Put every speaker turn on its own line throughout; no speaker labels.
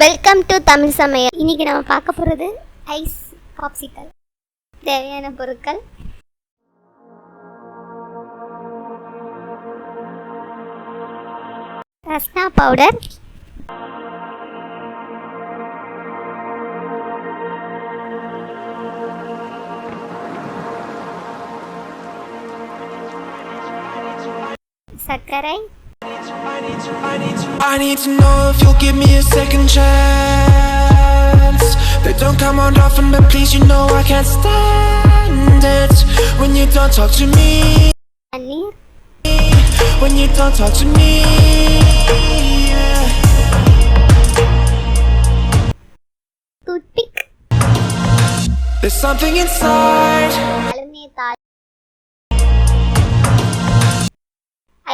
Welcome to Tamil சமையல். இன்னைக்கு நம்ம பார்க்க போகிறது ஐஸ் பாப்சிக்கல். தேவையான பொருட்கள்: ரஸ்னா பவுடர், சர்க்கரை,
I need to know if you'll give me a second chance. They don't come on often, but please, you know I can't stand it when you don't talk to me.
Paneer,
When you don't talk to me, yeah.
Toothpick,
There's something inside.
அலுமினிய தாள்,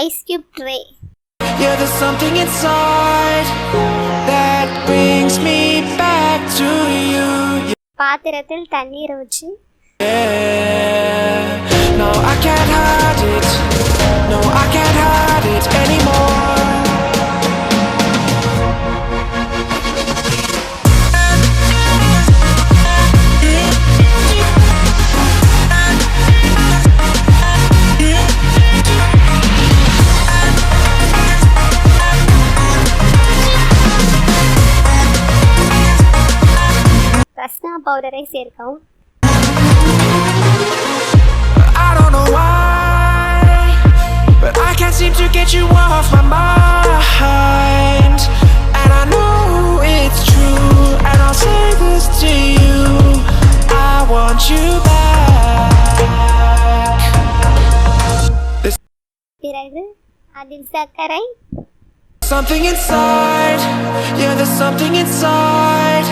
ice cube tray,
Yeah, there's something inside that brings me back to you.
பாத்திரத்தில் தண்ணீர் ஊற்றி
Yeah, no, I can't hide it. No, I can't hide it anymore.
Rasna பவுடரை சேர்க்கவும்.
I don't know why, but I can't seem to get you off my mind. And I know it's true, and I'll say this to you: I want you back. There's
பிறகு அதில் சர்க்கரை,
something inside, yeah, there's something inside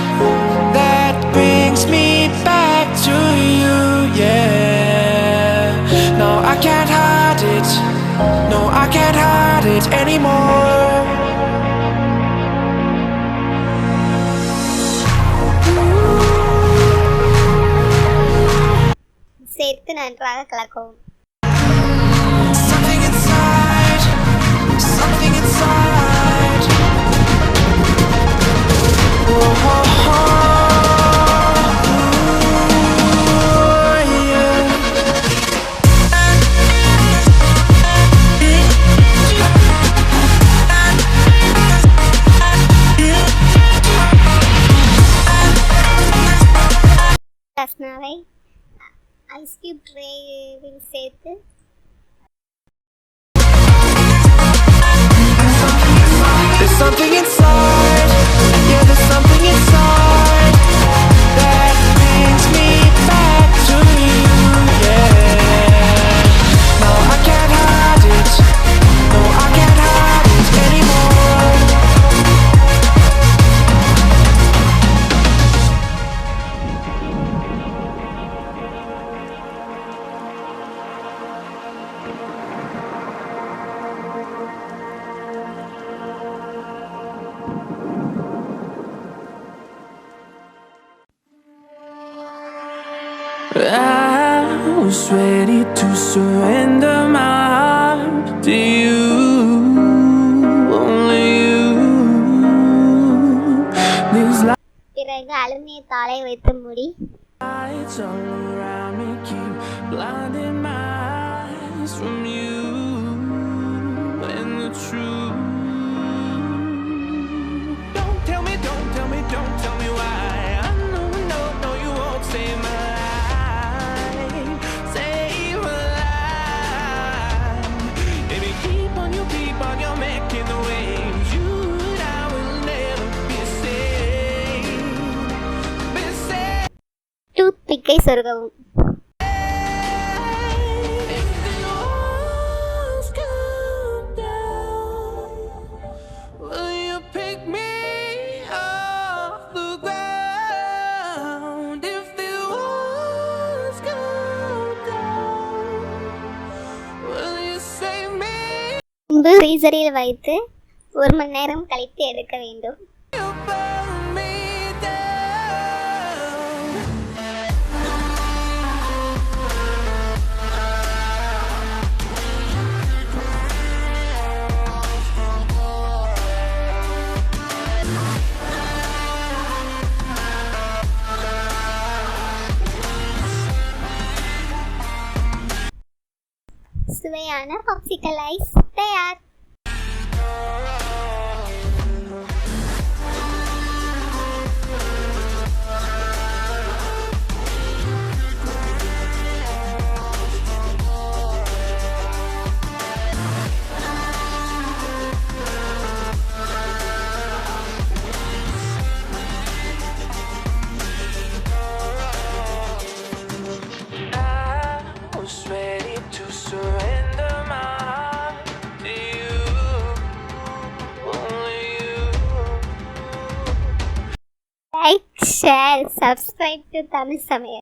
that brings me back to you, yeah. No, I can't hide it. No, I can't hide it anymore.
சேர்த்து நன்றாக கலக்கவும்.
Something inside, something inside. Oh, oh, oh.
ரஸ்னாவை ice cube ட்ரேவில் சேர்த்து
There's something inside, yeah, there's something inside that brings me back to you, yeah. No, I can't hide it. No, I can't hide it anymore. I was ready to surrender my heart to you, only you. These
பிறகு அலுமினிய தாளை வைத்து மூடி
lights all around me keep blinding my eyes from you and the truth. Don't tell me, don't tell me, don't tell me why. I know, no, no, you won't save my life, save my life. Baby, keep on, you're making the waves. You and I will never be saved, be saved.
டூத்பிக்கை சொருகவும்.
If the walls come down, will you pick me off the ground? If the walls come down, will you save me?
முன்பு ஃப்ரீசரில் வைத்து 1 மணி நேரம் கழித்து எடுக்க வேண்டும்.
You burn me down.
சுவையான popsicle ice தயார்.
I was ready to surrender my heart to you, only you.
Like, share, subscribe to Tamil சமையல்.